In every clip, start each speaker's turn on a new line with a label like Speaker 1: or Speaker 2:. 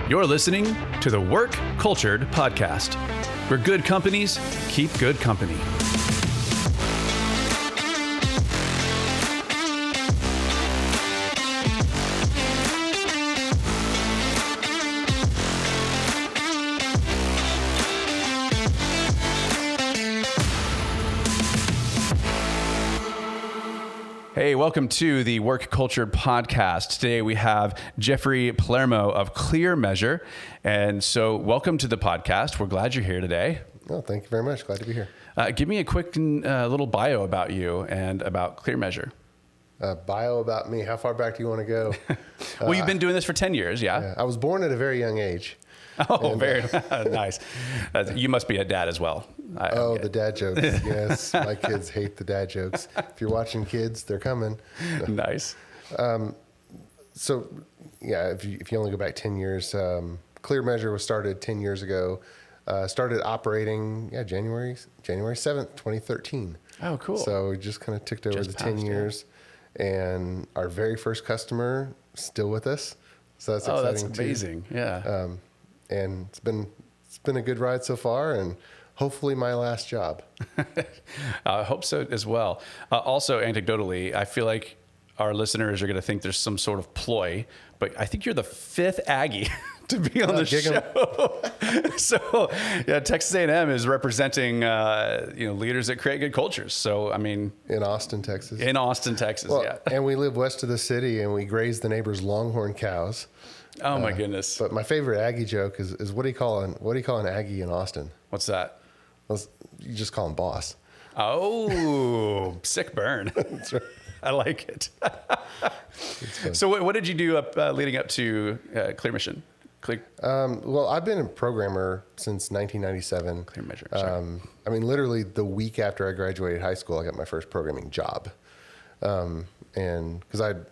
Speaker 1: You're listening to the Work Cultured Podcast, where good companies keep good company. Hey, welcome to the Work Cultured Podcast. Today we have Jeffery Palermo of Clear Measure. And so welcome to the podcast. We're glad you're here today.
Speaker 2: Oh, thank you very much. Glad to be here.
Speaker 1: Give me a quick little bio about you and about Clear Measure.
Speaker 2: Bio about me. How far back do you want to go?
Speaker 1: Well, you've been doing this for 10 years, yeah?
Speaker 2: I was born at a very young age.
Speaker 1: Oh, very nice. You must be a dad as well.
Speaker 2: The dad jokes. Yes, my kids hate the dad jokes. If you're watching kids, they're coming.
Speaker 1: Nice.
Speaker 2: So, yeah, if you only go back 10 years, Clear Measure was started 10 years ago. Started operating, January 7th, 2013.
Speaker 1: Oh, cool.
Speaker 2: So we just kind of ticked over the 10 years. And our very first customer still with us. So that's exciting.
Speaker 1: Oh, that's amazing.
Speaker 2: Too.
Speaker 1: Yeah.
Speaker 2: And it's been a good ride so far, and hopefully my last job.
Speaker 1: I hope so as well. Also, anecdotally, I feel like our listeners are going to think there's some sort of ploy, but I think you're the fifth Aggie to be on the show. So, yeah, Texas A&M is representing leaders that create good cultures. So, I mean,
Speaker 2: in Austin, Texas.
Speaker 1: Well, yeah.
Speaker 2: And we live west of the city, and we graze the neighbors' longhorn cows.
Speaker 1: Oh my goodness!
Speaker 2: But my favorite Aggie joke is what do you call an Aggie in Austin?
Speaker 1: What's that?
Speaker 2: Well, you just call him boss.
Speaker 1: Oh, sick burn!
Speaker 2: That's right.
Speaker 1: I like it. So, what did you do leading up to Clear Mission?
Speaker 2: Well, I've been a programmer since 1997.
Speaker 1: Clear Measure. Sorry.
Speaker 2: I mean, literally the week after I graduated high school, I got my first programming job, and because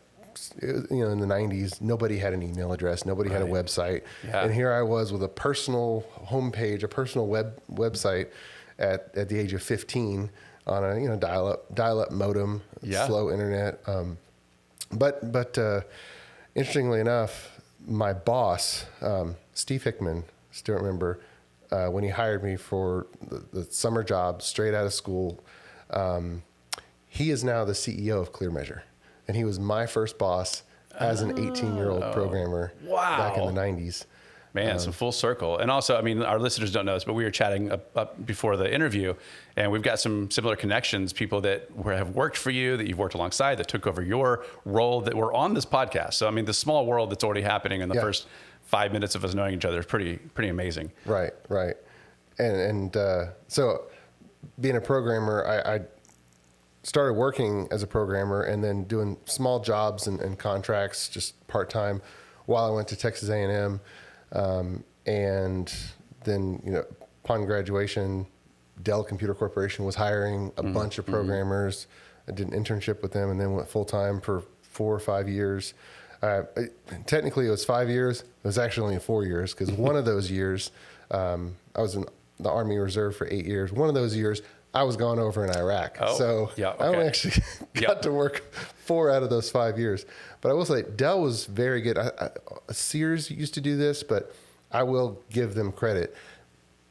Speaker 2: in the 90s, nobody had an email address. Nobody had a website. Yeah. And here I was with a personal homepage, a personal website at the age of 15 on a dial-up modem, slow internet. But interestingly enough, my boss, Steve Hickman, still remember, when he hired me for the summer job straight out of school, he is now the CEO of Clear Measure. And he was my first boss as an 18-year-old programmer back in the 90s.
Speaker 1: Man, some full circle. And also, I mean, our listeners don't know this, but we were chatting up before the interview, and we've got some similar connections, people that have worked for you, that you've worked alongside, that took over your role, that were on this podcast. So, I mean, the small world that's already happening in the first 5 minutes of us knowing each other is pretty amazing.
Speaker 2: Right. And so being a programmer, I started working as a programmer and then doing small jobs and contracts, just part-time, while I went to Texas A&M. And then, upon graduation, Dell Computer Corporation was hiring a bunch of programmers. I did an internship with them and then went full-time for 4 or 5 years. Technically, it was 5 years. It was actually only 4 years because one of those years, I was in the Army Reserve for 8 years. One of those years, I was gone over in Iraq. I only actually got to work 4 out of those 5 years. But I will say Dell was very good. Sears used to do this, but I will give them credit.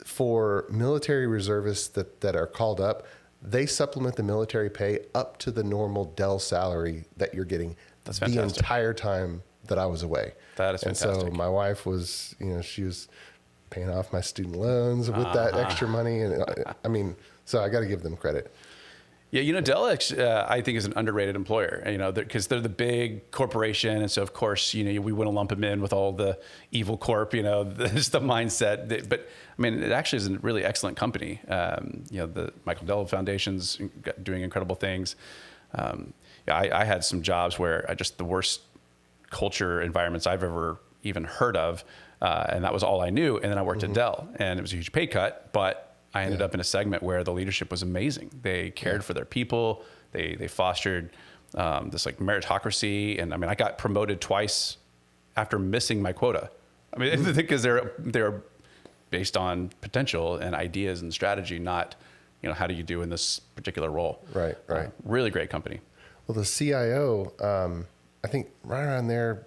Speaker 2: For military reservists that are called up, they supplement the military pay up to the normal Dell salary that you're getting the entire time that I was away.
Speaker 1: That is fantastic.
Speaker 2: And so my wife was, she was paying off my student loans with that extra money. And I mean, so I got to give them credit.
Speaker 1: Yeah, Dell, I think, is an underrated employer, because they're the big corporation. And so, of course, we want to lump them in with all the evil corp, just the mindset. But, I mean, it actually is a really excellent company. The Michael Dell Foundation's doing incredible things. I had some jobs where the worst culture environments I've ever even heard of, and that was all I knew. And then I worked at Dell, and it was a huge pay cut, but I ended up in a segment where the leadership was amazing. They cared for their people. They fostered this like meritocracy. And I mean, I got promoted twice after missing my quota. I mean, because they're based on potential and ideas and strategy, not, how do you do in this particular role?
Speaker 2: Right.
Speaker 1: Really great company.
Speaker 2: Well, the CIO, I think right around there,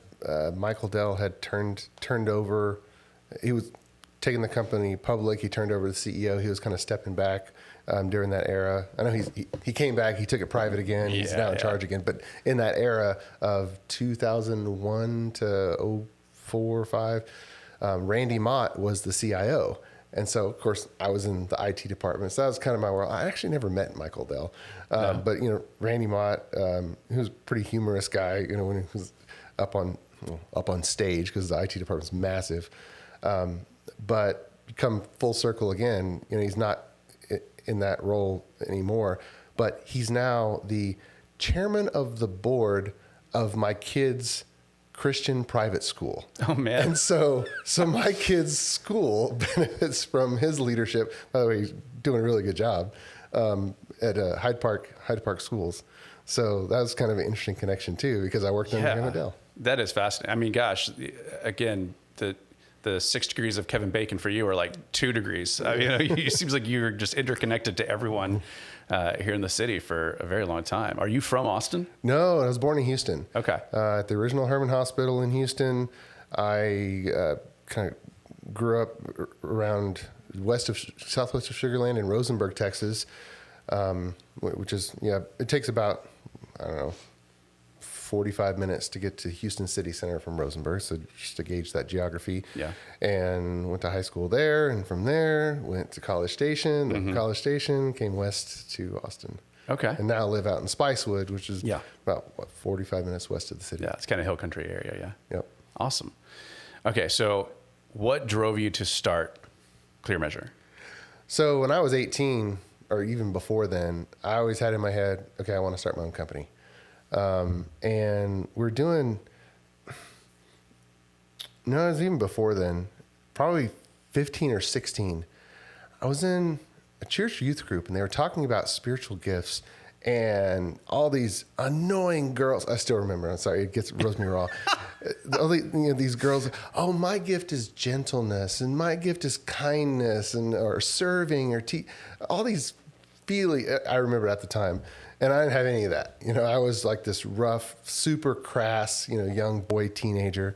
Speaker 2: Michael Dell had turned over he was taking the company public. He turned over to the CEO. He was kind of stepping back during that era. I know he came back. He took it private again. He's now in charge again. But in that era of 2001 to 04 or 05, Randy Mott was the CIO. And so, of course, I was in the IT department. So that was kind of my world. I actually never met Michael Dell. But, Randy Mott, he was a pretty humorous guy, when he was up on stage, because the IT department's massive. But come full circle again, he's not in that role anymore. But he's now the chairman of the board of my kids' Christian private school.
Speaker 1: Oh, man.
Speaker 2: And so my kid's school benefits from his leadership. By the way, he's doing a really good job at Hyde Park Schools. So that was kind of an interesting connection too, because I worked under him at Dell.
Speaker 1: That is fascinating. I mean, gosh, again, the 6 degrees of Kevin Bacon for you are like 2 degrees. It seems like you're just interconnected to everyone here in the city for a very long time. Are you from Austin?
Speaker 2: No, I was born in Houston.
Speaker 1: Okay.
Speaker 2: At the original Herman Hospital in Houston. I kind of grew up around southwest of Sugar Land in Rosenberg, Texas, which is, it takes about, 45 minutes to get to Houston City Center from Rosenberg. So just to gauge that geography. Yeah. And went to high school there. And from there, went to College Station. Then from College Station, came west to Austin.
Speaker 1: Okay.
Speaker 2: And now live out in Spicewood, which is about 45 minutes west of the city.
Speaker 1: Yeah, it's kind of hill country area. Yeah.
Speaker 2: Yep.
Speaker 1: Awesome. Okay, so what drove you to start Clear Measure?
Speaker 2: So when I was 18, or even before then, I always had in my head, okay, I want to start my own company. And we're doing, no, it was even before then, probably 15 or 16. I was in a church youth group, and they were talking about spiritual gifts and all these annoying girls. I still remember. I'm sorry, it roast me raw. All these girls. Oh, my gift is gentleness, and my gift is kindness, or serving, or all these feelings. I remember at the time, and I didn't have any of that. I was like this rough, super crass, young boy teenager.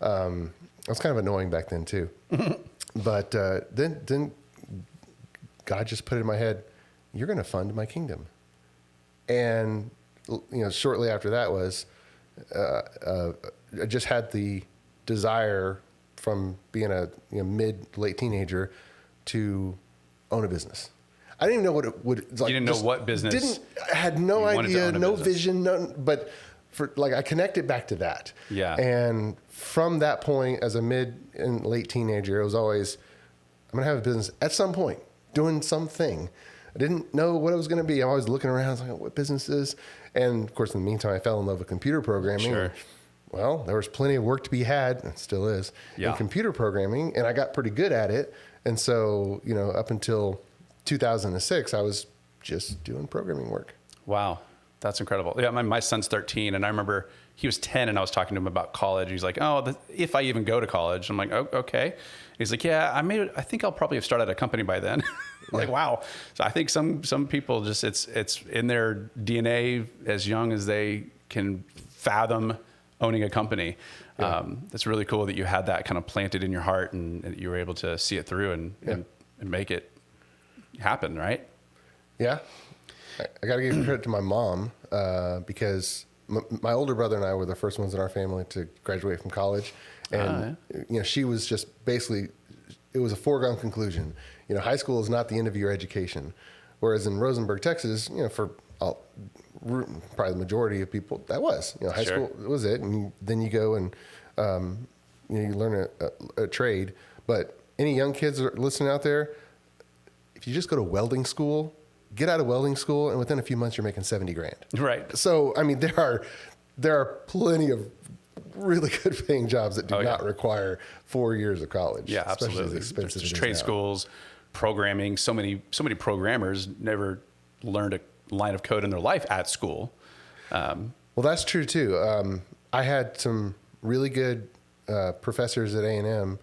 Speaker 2: I was kind of annoying back then too. But then God just put it in my head, you're going to fund my kingdom. And, shortly after that was, I just had the desire from being a late teenager to own a business. I didn't even know what it would like.
Speaker 1: You didn't know what business?
Speaker 2: I had no idea, no vision, but I connected back to that.
Speaker 1: Yeah.
Speaker 2: And from that point, as a mid and late teenager, it was always, I'm going to have a business at some point, doing something. I didn't know what it was going to be. I was looking around, I was like, what business is? And of course, in the meantime, I fell in love with computer programming.
Speaker 1: Sure.
Speaker 2: Well, there was plenty of work to be had, and still is, in computer programming, and I got pretty good at it. And so, up until 2006, I was just doing programming work.
Speaker 1: Wow. That's incredible. Yeah. My son's 13, and I remember he was 10 and I was talking to him about college. He's like, oh, if I even go to college. I'm like, oh, okay. He's like, yeah, I think I'll probably have started a company by then. Like, wow. So I think some people just, it's in their DNA as young as they can fathom owning a company. Yeah. It's really cool that you had that kind of planted in your heart and you were able to see it through and make it happen, right?
Speaker 2: Yeah. I got to give credit to my mom because my older brother and I were the first ones in our family to graduate from college. And, she was just basically, it was a foregone conclusion. High school is not the end of your education. Whereas in Rosenberg, Texas, for probably the majority of people, that was, high school was it. And then you go and, you learn a trade. But any young kids that are listening out there, if you just go to welding school, get out of welding school, and within a few months, you're making $70,000.
Speaker 1: Right.
Speaker 2: So, I mean, there are plenty of really good paying jobs that do not require 4 years of college.
Speaker 1: Yeah, absolutely.
Speaker 2: Especially as expensive as
Speaker 1: trade schools, programming. So many programmers never learned a line of code in their life at school.
Speaker 2: Well, that's true too. I had some really good professors at A&M.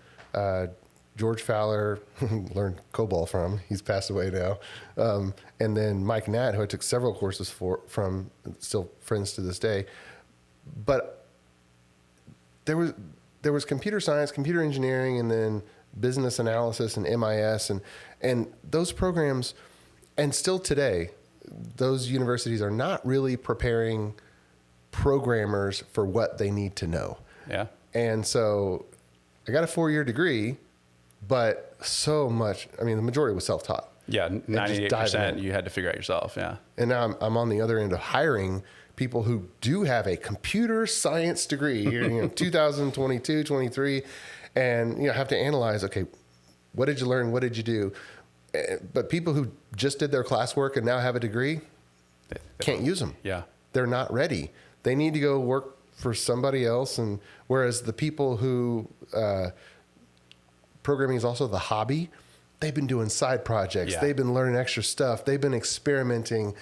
Speaker 2: George Fowler, learned COBOL from. He's passed away now. And then Mike Nat, who I took several courses from, still friends to this day. But there there was computer science, computer engineering, and then business analysis and MIS, and those programs, and still today, those universities are not really preparing programmers for what they need to know.
Speaker 1: Yeah.
Speaker 2: And so I got a 4-year degree, but so much, I mean, the majority was self-taught.
Speaker 1: Yeah, 98% you had to figure out yourself. Yeah.
Speaker 2: And now I'm on the other end of hiring people who do have a computer science degree here, 2022, 23, and have to analyze, okay, what did you learn? What did you do? But people who just did their classwork and now have a degree can't use them.
Speaker 1: Yeah.
Speaker 2: They're not ready. They need to go work for somebody else. And whereas the people who programming is also the hobby, they've been doing side projects.
Speaker 1: Yeah.
Speaker 2: They've been learning extra stuff. They've been experimenting.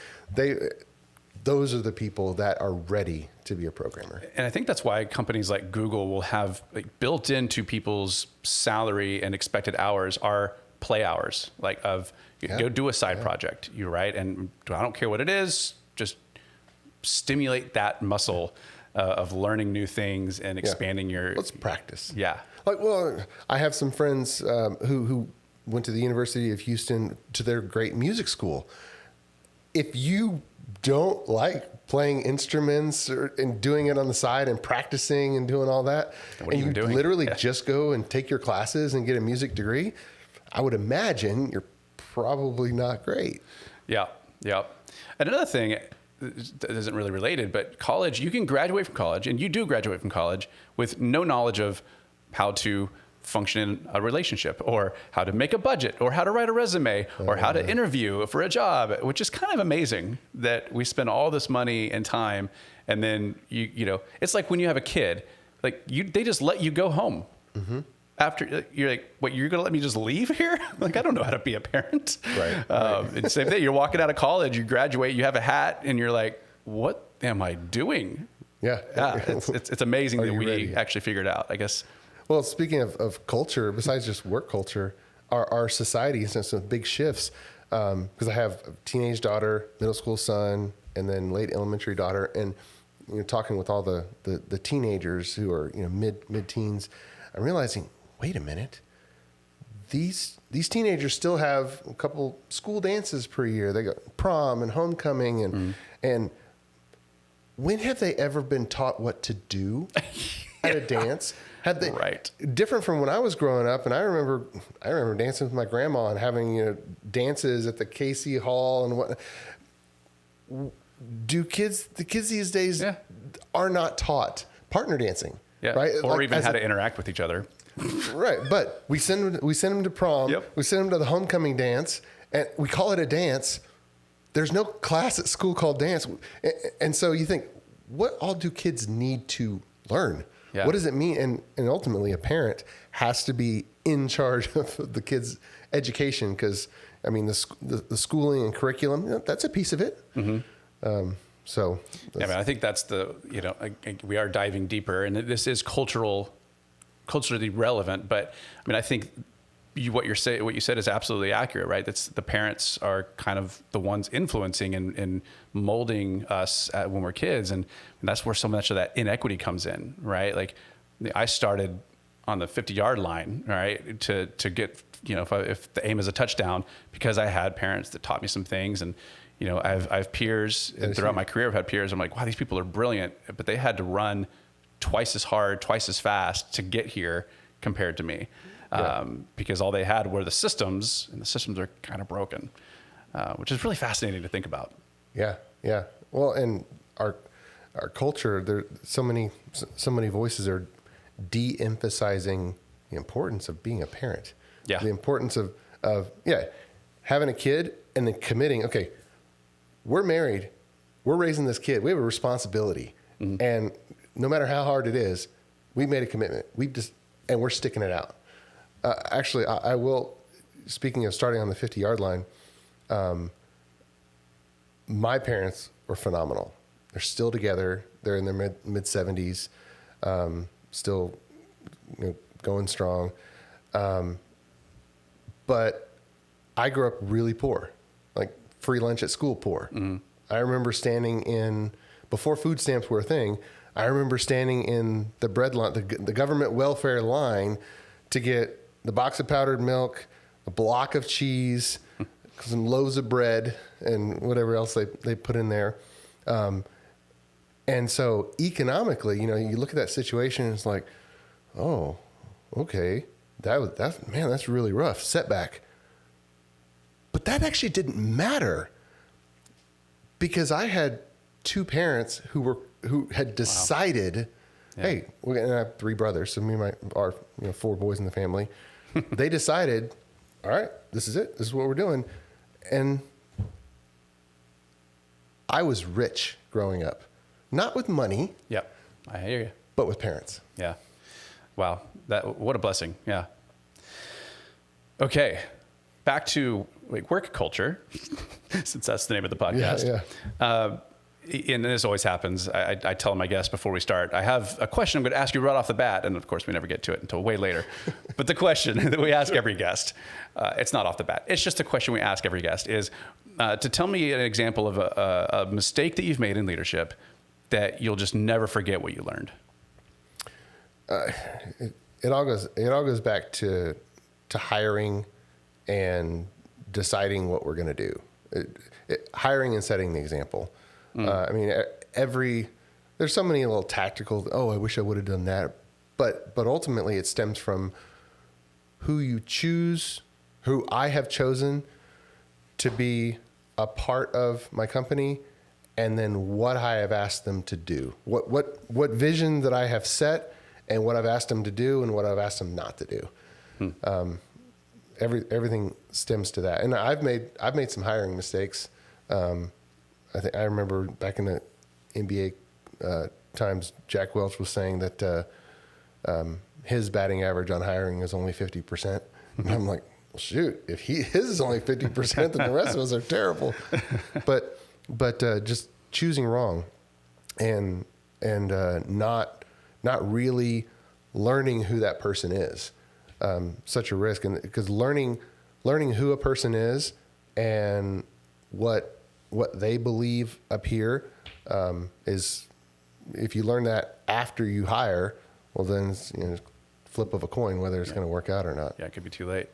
Speaker 2: Those are the people that are ready to be a programmer.
Speaker 1: And I think that's why companies like Google will have built into people's salary and expected hours are play hours, go do a side project, right? And I don't care what it is, just stimulate that muscle of learning new things and expanding your...
Speaker 2: Let's practice.
Speaker 1: Yeah.
Speaker 2: I have some friends who went to the University of Houston to their great music school. If you don't like playing instruments and doing it on the side and practicing and doing all that,
Speaker 1: what are you doing?
Speaker 2: Literally just go and take your classes and get a music degree, I would imagine you're probably not great.
Speaker 1: Yeah. Yeah. And another thing that isn't really related, but college, you can graduate from college, and you do graduate from college with no knowledge of how to function in a relationship, or how to make a budget, or how to write a resume, or how to interview for a job, which is kind of amazing that we spend all this money and time. And then it's like when you have a kid, they just let you go home. Mm-hmm. After you're like, what, you're going to let me just leave here? I don't know how to be a parent.
Speaker 2: Right.
Speaker 1: And same thing. You're walking out of college, you graduate, you have a hat, and you're like, what am I doing?
Speaker 2: Yeah.
Speaker 1: It's amazing that we actually figured out, I guess.
Speaker 2: Well, speaking of culture, besides just work culture, our society has done some big shifts. Because I have a teenage daughter, middle school son, and then late elementary daughter, and talking with all the teenagers who are mid-teens, I'm realizing, wait a minute, these teenagers still have a couple school dances per year. They got prom and homecoming, and when have they ever been taught what to do at a dance? Had they,
Speaker 1: right.
Speaker 2: Different from when I was growing up, and I remember dancing with my grandma and having dances at the Casey Hall and what. The kids these days are not taught partner dancing, right?
Speaker 1: Or even how to interact with each other,
Speaker 2: right? But we send them to prom, we send them to the homecoming dance, and we call it a dance. There's no class at school called dance, and so you think, what all do kids need to learn? Yeah. What does it mean? And ultimately, a parent has to be in charge of the kids' education, because, I mean, the schooling and curriculum, that's a piece of it. Mm-hmm.
Speaker 1: I think that's we are diving deeper, and this is culturally relevant. But I mean, I think what you said is absolutely accurate, right? That's the parents are kind of the ones influencing and molding us when we're kids, and that's where so much of that inequity comes in, right? Like, I started on the 50-yard line, right, to get if the aim is a touchdown, because I had parents that taught me some things, and I have peers, and throughout my career I've had peers. I'm like, wow, these people are brilliant, but they had to run twice as hard, twice as fast to get here compared to me. Because all they had were the systems, and the systems are kind of broken, which is really fascinating to think about.
Speaker 2: Yeah. Well, and our culture, there so many voices are de-emphasizing the importance of being a parent.
Speaker 1: Yeah.
Speaker 2: The importance of having a kid and then committing. Okay, we're married, we're raising this kid, we have a responsibility, and no matter how hard it is, we made a commitment. And we're sticking it out. Actually, I will, speaking of starting on the 50-yard line, my parents were phenomenal. They're still together. They're in their mid 70s, still going strong. But I grew up really poor, like free lunch at school poor. Mm-hmm. I remember standing before food stamps were a thing, I remember standing in the bread line, the government welfare line, to get the box of powdered milk, a block of cheese, some loaves of bread, and whatever else they put in there. And so economically, you look at that situation and it's like, oh, okay, that's really rough, setback. But that actually didn't matter, because I had two parents who had decided, hey, and I have three brothers, so me and our four boys in the family. They decided, all right, this is it. This is what we're doing. And I was rich growing up, not with money.
Speaker 1: Yep, I hear you.
Speaker 2: But with parents.
Speaker 1: Yeah. Wow. What a blessing. Yeah. Okay. Back to work culture, since that's the name of the podcast. Yeah. And this always happens. I tell my guests before we start, I have a question I'm going to ask you right off the bat. And of course, we never get to it until way later. But the question that we ask every guest, it's not off the bat. It's just a question we ask every guest is to tell me an example of a mistake that you've made in leadership that you'll just never forget what you learned.
Speaker 2: It all goes back to hiring and deciding what we're going to do. Hiring and setting the example. I mean, there's so many little tactical, I wish I would have done that. But ultimately it stems from who you choose, who I have chosen to be a part of my company, and then what I have asked them to do. What vision that I have set, and what I've asked them to do, and what I've asked them not to do. Everything stems to that. And I've made some hiring mistakes. I remember back in the NBA times, Jack Welch was saying that his batting average on hiring is only 50%. And I'm like, well, shoot, if his is only 50%, then the rest of us are terrible. But just choosing wrong, and not really learning who that person is, such a risk. And because learning who a person is and what they believe up here is, if you learn that after you hire, well, then it's flip of a coin whether it's going to work out or not.
Speaker 1: Yeah, it could be too late.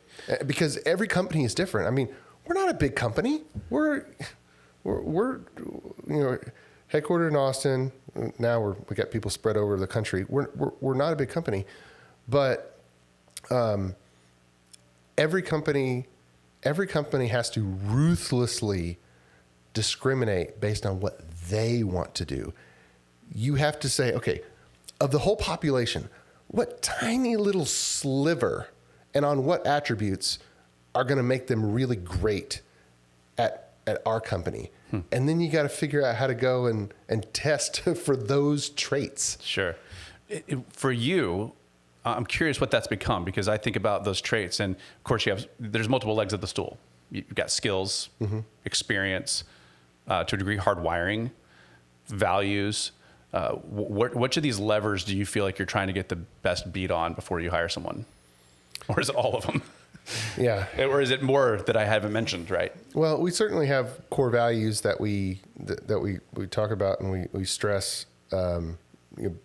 Speaker 2: Because every company is different. I mean, we're not a big company. We're headquartered in Austin. Now we got people spread over the country. We're not a big company, but every company has to ruthlessly discriminate based on what they want to do. You have to say, okay, of the whole population, what tiny little sliver and on what attributes are going to make them really great at our company? And then you got to figure out how to go and test for those traits.
Speaker 1: Sure. For you, I'm curious what that's become, because I think about those traits, and of course there's multiple legs of the stool. You've got skills, experience, to a degree, hardwiring, values. Which of these levers do you feel like you're trying to get the best beat on before you hire someone? Or is it all of them?
Speaker 2: Yeah.
Speaker 1: Or is it more that I haven't mentioned, right?
Speaker 2: Well, we certainly have core values that we talk about, and we stress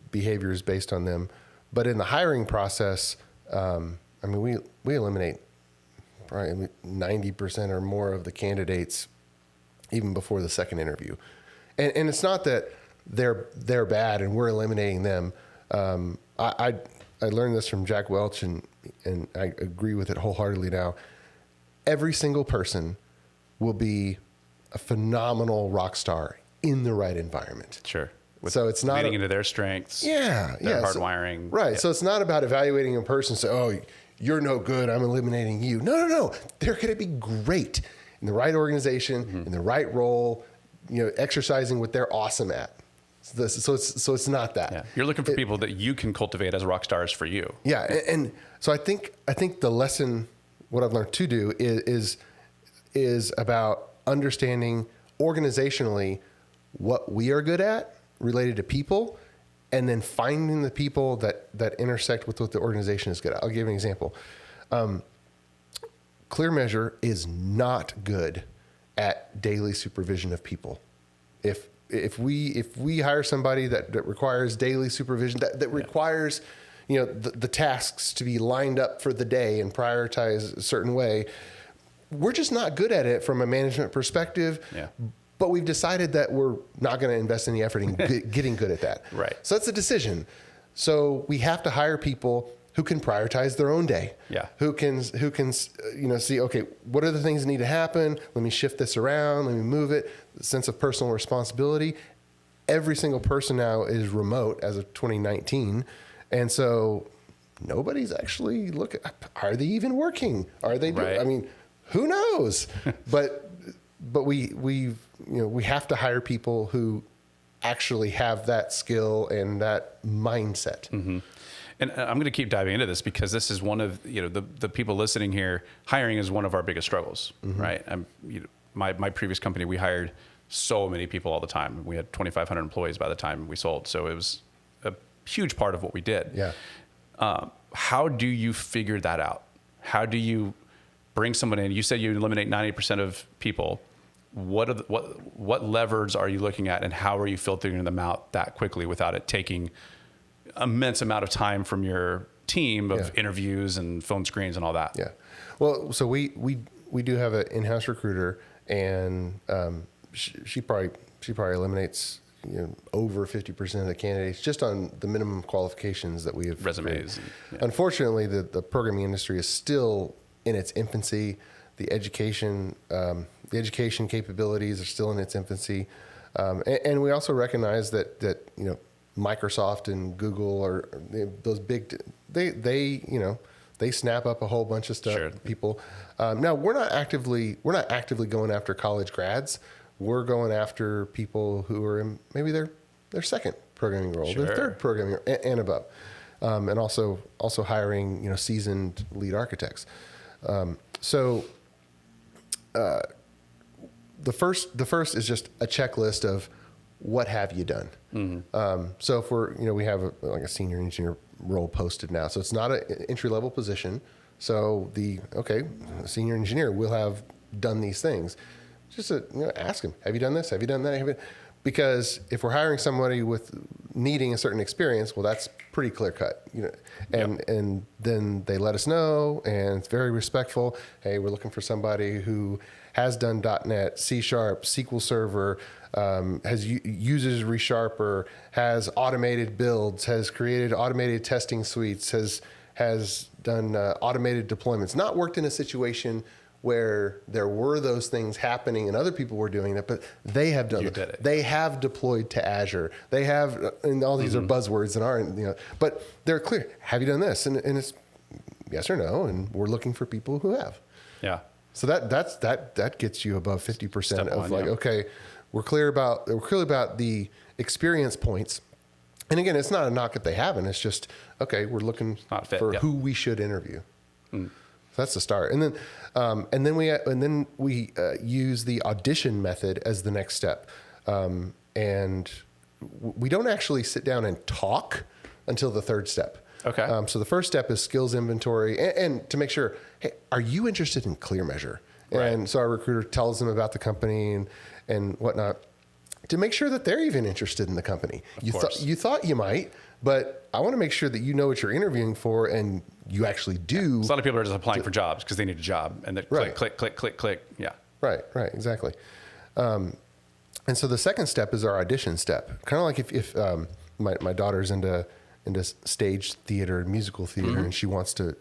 Speaker 2: behaviors based on them. But in the hiring process, we eliminate probably 90% or more of the candidates even before the second interview. And it's not that they're bad and we're eliminating them. I learned this from Jack Welch, and I agree with it wholeheartedly now. Every single person will be a phenomenal rock star in the right environment.
Speaker 1: Sure.
Speaker 2: So it's not
Speaker 1: leading into their strengths.
Speaker 2: Their
Speaker 1: hardwiring.
Speaker 2: Right.
Speaker 1: Yeah.
Speaker 2: So it's not about evaluating a person. So, you're no good, I'm eliminating you. No. They're going to be great in the right organization, in the right role, exercising what they're awesome at. So it's not that.
Speaker 1: Yeah. You're looking for people that you can cultivate as rock stars for you.
Speaker 2: Yeah. And so I think the lesson, what I've learned to do is about understanding organizationally what we are good at related to people, and then finding the people that intersect with what the organization is good at. I'll give you an example. Clear Measure is not good at daily supervision of people. if we hire somebody that requires daily supervision, that requires, the tasks to be lined up for the day and prioritized a certain way, we're just not good at it from a management perspective.
Speaker 1: Yeah.
Speaker 2: But we've decided that we're not going to invest any effort in getting good at that.
Speaker 1: Right.
Speaker 2: So that's a decision. So we have to hire people who can prioritize their own day.
Speaker 1: Yeah.
Speaker 2: Who can see, okay, what are the things that need to happen? Let me shift this around. Let me move it. The sense of personal responsibility. Every single person now is remote as of 2019. And so nobody's actually looking, are they even working? Are they doing,
Speaker 1: Right.
Speaker 2: I mean, who knows? but we have to hire people who actually have that skill and that mindset.
Speaker 1: Mm-hmm. And I'm going to keep diving into this because this is one of, the people listening here, hiring is one of our biggest struggles, right? My previous company, we hired so many people all the time. We had 2,500 employees by the time we sold. So it was a huge part of what we did.
Speaker 2: Yeah.
Speaker 1: How do you figure that out? How do you bring someone in? You said you eliminate 90% of people. What levers are you looking at, and how are you filtering them out that quickly without it taking immense amount of time from your team of interviews and phone screens and all that?
Speaker 2: Yeah. Well, so we do have an in-house recruiter, and she probably eliminates over 50% of the candidates just on the minimum qualifications that we have.
Speaker 1: Resumes.
Speaker 2: Unfortunately, the programming industry is still in its infancy. The education capabilities are still in its infancy, and we also recognize that Microsoft and Google are those big. They snap up a whole bunch of stuff.
Speaker 1: Sure.
Speaker 2: People. Now we're not actively going after college grads. We're going after people who are in maybe their second programming role,
Speaker 1: Sure.
Speaker 2: their third programming and above, and also hiring seasoned lead architects. The first is just a checklist of what have you done. Mm-hmm. So if we have a senior engineer role posted now, so it's not an entry level position. So the senior engineer will have done these things. Just ask him, have you done this? Have you done that? Because if we're hiring somebody with needing a certain experience, well, that's pretty clear cut, and then they let us know, and it's very respectful. Hey, we're looking for somebody who has done .NET, C#, SQL Server, uses ReSharper, has automated builds, has created automated testing suites, has done automated deployments. Not worked in a situation where there were those things happening and other people were doing that, but they have done it. They have deployed to Azure. They have, and all these are buzzwords and aren't, but they're clear. Have you done this? And it's yes or no, and we're looking for people who have.
Speaker 1: Yeah.
Speaker 2: So that gets you above 50% of okay, we're clear about the experience points. And again, it's not a knock if they haven't. It's just okay, we're looking for who we should interview. Mm. So that's the start, and then we use the audition method as the next step, and we don't actually sit down and talk until the third step.
Speaker 1: Okay.
Speaker 2: So the first step is skills inventory, and to make sure, hey, are you interested in Clear Measure?
Speaker 1: Right.
Speaker 2: And so our recruiter tells them about the company and whatnot, to make sure that they're even interested in the company. You thought you might, but I want to make sure that you know what you're interviewing for and you actually do.
Speaker 1: A lot of people are just applying for jobs because they need a job, and they click. Yeah.
Speaker 2: Right, exactly. And so the second step is our audition step. Kind of like if my daughter's into stage theater, musical theater, and she wants to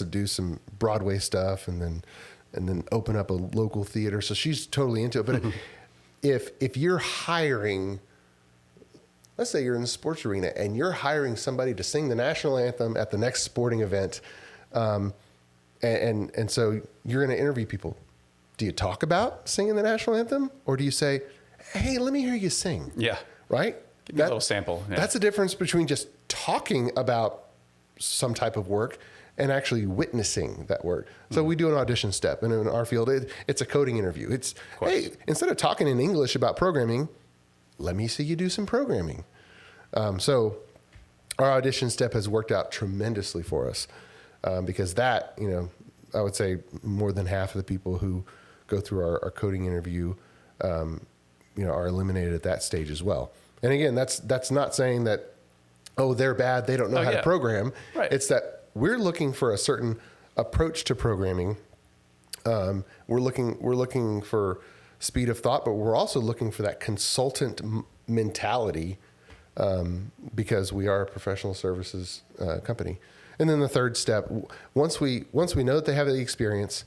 Speaker 2: do some Broadway stuff, and then open up a local theater. So she's totally into it. But if you're hiring, let's say you're in the sports arena and you're hiring somebody to sing the national anthem at the next sporting event, and so you're going to interview people. Do you talk about singing the national anthem, or do you say, "Hey, let me hear you sing"?
Speaker 1: Yeah.
Speaker 2: Right.
Speaker 1: Give me a little sample. Yeah.
Speaker 2: That's the difference between just talking about some type of work and actually witnessing that work. So we do an audition step, and in our field, it's a coding interview. It's, hey, instead of talking in English about programming, let me see you do some programming. So our audition step has worked out tremendously for us, because that, I would say more than half of the people who go through our coding interview are eliminated at that stage as well. And again, that's not saying that, oh, they're bad, they don't know how to program.
Speaker 1: Right.
Speaker 2: It's that we're looking for a certain approach to programming. We're looking for speed of thought, but we're also looking for that consultant mentality, because we are a professional services company. And then the third step, once we know that they have the experience,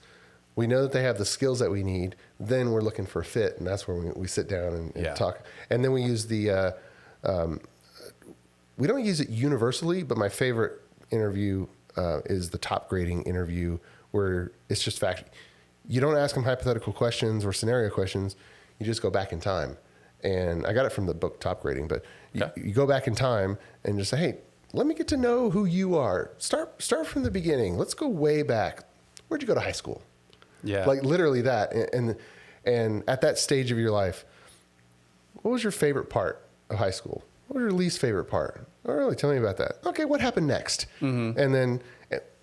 Speaker 2: we know that they have the skills that we need, then we're looking for a fit, and that's where we sit down and talk. And then we use the we don't use it universally, but my favorite interview is the top grading interview, where it's just fact. You don't ask them hypothetical questions or scenario questions. You just go back in time. And I got it from the book Top Grading, but you go back in time and just say, hey, let me get to know who you are. Start from the beginning. Let's go way back. Where'd you go to high school?
Speaker 1: Yeah.
Speaker 2: Like literally that. And at that stage of your life, what was your favorite part of high school? What was your least favorite part? Oh, really? Tell me about that. Okay, what happened next? Mm-hmm. And then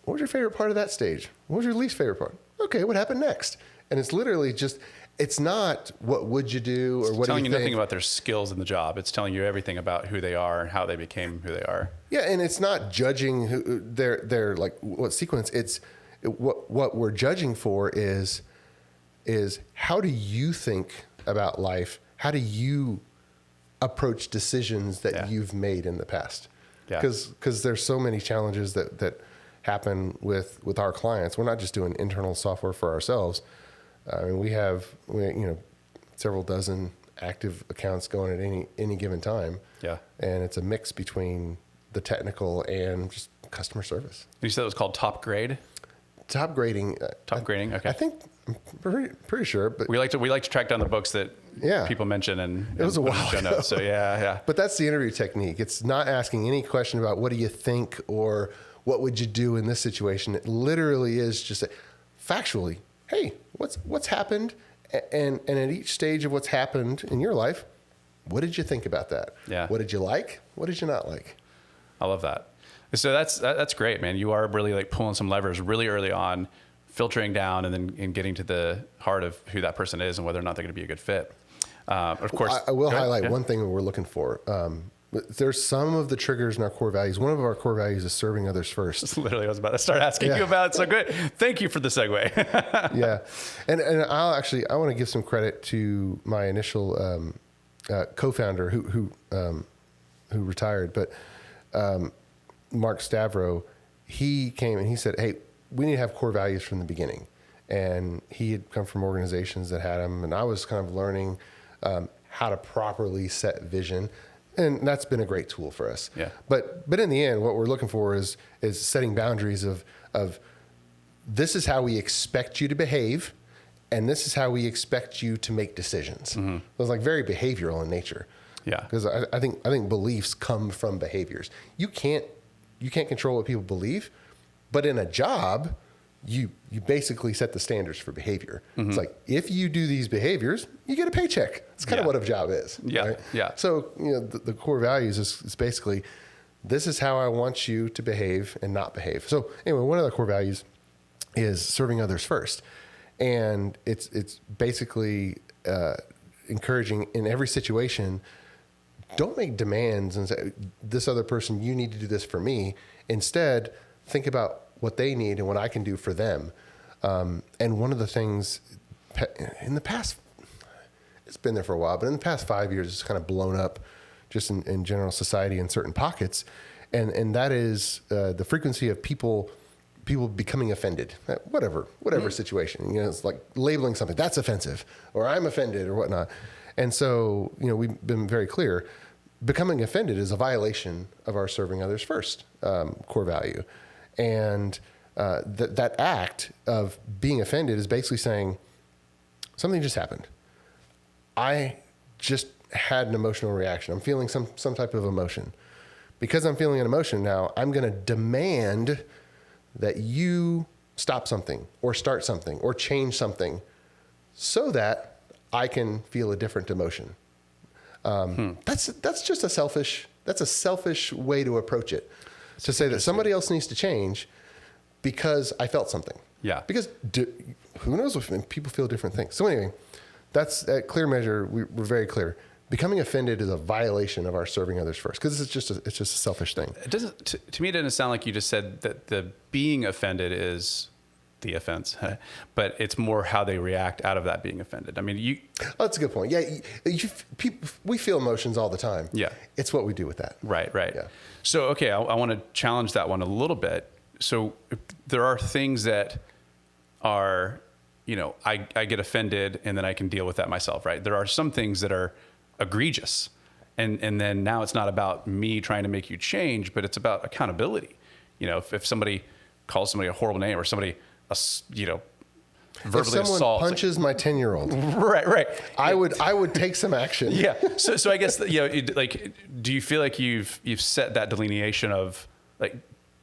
Speaker 2: what was your favorite part of that stage? What was your least favorite part? Okay, what happened next? And it's literally just, it's not what would you do or what do you think.
Speaker 1: It's telling you nothing about their skills in the job. It's telling you everything about who they are and how they became who they are.
Speaker 2: Yeah, and it's not judging who their like what sequence. It's what we're judging for is how do you think about life? How do you approach decisions that you've made in the past? Because there's so many challenges that happen with our clients. We're not just doing internal software for ourselves. I mean, we have several dozen active accounts going at any given time. Yeah, and it's a mix between the technical and just customer service.
Speaker 1: And you said it was called Top Grade.
Speaker 2: Top grading.
Speaker 1: Top grading. Okay.
Speaker 2: I think I'm pretty sure, but
Speaker 1: we like to track down the books that people mention, and
Speaker 2: it was a while ago.
Speaker 1: Notes, so yeah.
Speaker 2: But that's the interview technique. It's not asking any question about what do you think or what would you do in this situation. It literally is just factually, hey, what's happened, and at each stage of what's happened in your life, what did you think about that?
Speaker 1: Yeah.
Speaker 2: What did you like? What did you not like?
Speaker 1: I love that. So that's great, man. You are really like pulling some levers really early on, filtering down, and then getting to the heart of who that person is and whether or not they're going to be a good fit. Of course,
Speaker 2: I will highlight one thing that we're looking for. There's some of the triggers in our core values. One of our core values is serving others first.
Speaker 1: That's literally what I was about to start asking you about. So good. Thank you for the segue.
Speaker 2: Yeah. And I want to give some credit to my initial co-founder who retired, but Mark Stavro, he came and he said, hey, we need to have core values from the beginning. And he had come from organizations that had them, and I was kind of learning how to properly set vision. And that's been a great tool for us. Yeah. But in the end, what we're looking for is setting boundaries of this is how we expect you to behave, and this is how we expect you to make decisions. Mm-hmm. It was like very behavioral in nature. Yeah. Because I think beliefs come from behaviors. You can't control what people believe, but in a job, you basically set the standards for behavior. Mm-hmm. It's like, if you do these behaviors, you get a paycheck. It's kind of what a job is. Yeah. Right? Yeah. So, the core values is basically, this is how I want you to behave and not behave. So anyway, one of the core values is serving others first. And it's basically encouraging in every situation, don't make demands and say, this other person, you need to do this for me. Instead, think about what they need and what I can do for them. And one of the things in the past, it's been there for a while, but in the past 5 years, it's kind of blown up just in general society in certain pockets. And that is the frequency of people becoming offended, whatever situation. It's like labeling something, that's offensive, or I'm offended or whatnot. And so, we've been very clear, becoming offended is a violation of our serving others first core value. And that act of being offended is basically saying, something just happened. I just had an emotional reaction. I'm feeling some type of emotion. Because I'm feeling an emotion now, I'm going to demand that you stop something or start something or change something so that I can feel a different emotion. That's just a selfish way to approach it. To say that somebody else needs to change because I felt something. Yeah. Because who knows if people feel different things. So anyway, That's at Clear Measure. We're very clear. Becoming offended is a violation of our serving others first, because it's just a selfish thing.
Speaker 1: It doesn't, to me, it doesn't sound like you just said that the being offended is the offense, but it's more how they react out of that being offended. I mean,
Speaker 2: Oh, that's a good point. Yeah. We feel emotions all the time.
Speaker 1: Yeah.
Speaker 2: It's what we do with that.
Speaker 1: Right.
Speaker 2: Yeah.
Speaker 1: So, okay, I want to challenge that one a little bit. So there are things that are, I get offended and then I can deal with that myself, right? There are some things that are egregious. And then now it's not about me trying to make you change, but it's about accountability. If somebody calls somebody a horrible name or somebody, verbally
Speaker 2: if someone
Speaker 1: assaults,
Speaker 2: punches my 10-year-old,
Speaker 1: right.
Speaker 2: I would take some action.
Speaker 1: Yeah. So I guess, do you feel like you've set that delineation of like,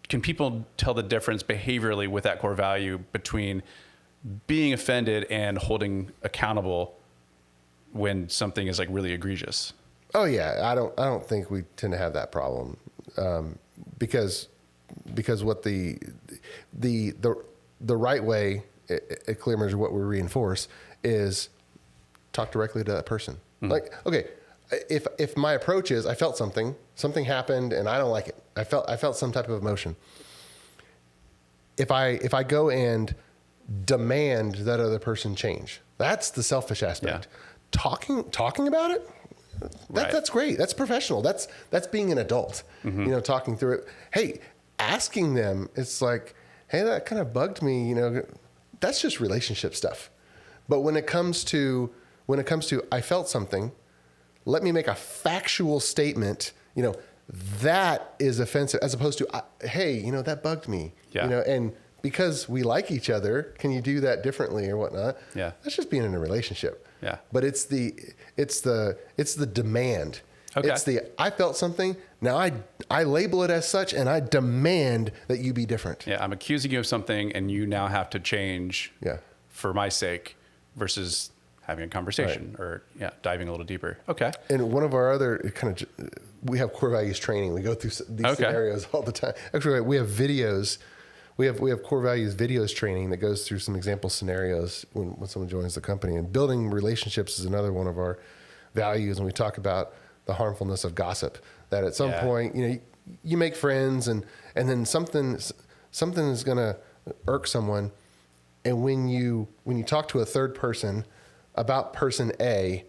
Speaker 1: can people tell the difference behaviorally with that core value between being offended and holding accountable when something is like really egregious?
Speaker 2: Oh yeah. I don't think we tend to have that problem. Because what the right way at Clear Measure, what we reinforce is talk directly to that person. Mm-hmm. Like, okay, if my approach is I felt something happened and I don't like it. I felt some type of emotion. If I go and demand that other person change, that's the selfish aspect. Yeah. Talking about it, that's great. That's professional. That's being an adult. Mm-hmm. Talking through it. Hey, asking them, it's like, hey, that kind of bugged me. That's just relationship stuff. But when it comes to I felt something, let me make a factual statement. That is offensive, as opposed to, hey, that bugged me.
Speaker 1: Yeah.
Speaker 2: And because we like each other, can you do that differently or whatnot?
Speaker 1: Yeah.
Speaker 2: That's just being in a relationship.
Speaker 1: Yeah.
Speaker 2: But it's the demand.
Speaker 1: Okay.
Speaker 2: It's I felt something. Now I label it as such, and I demand that you be different.
Speaker 1: Yeah. I'm accusing you of something, and you now have to change.
Speaker 2: Yeah.
Speaker 1: For my sake, versus having a conversation or diving a little deeper. Okay.
Speaker 2: And one of our other we have core values training. We go through these scenarios all the time. Actually, we have videos. We have core values videos training that goes through some example scenarios when someone joins the company. And building relationships is another one of our values. And we talk about the harmfulness of gossip, that at some point, you make friends and then something is going to irk someone. And when you talk to a third person about person A,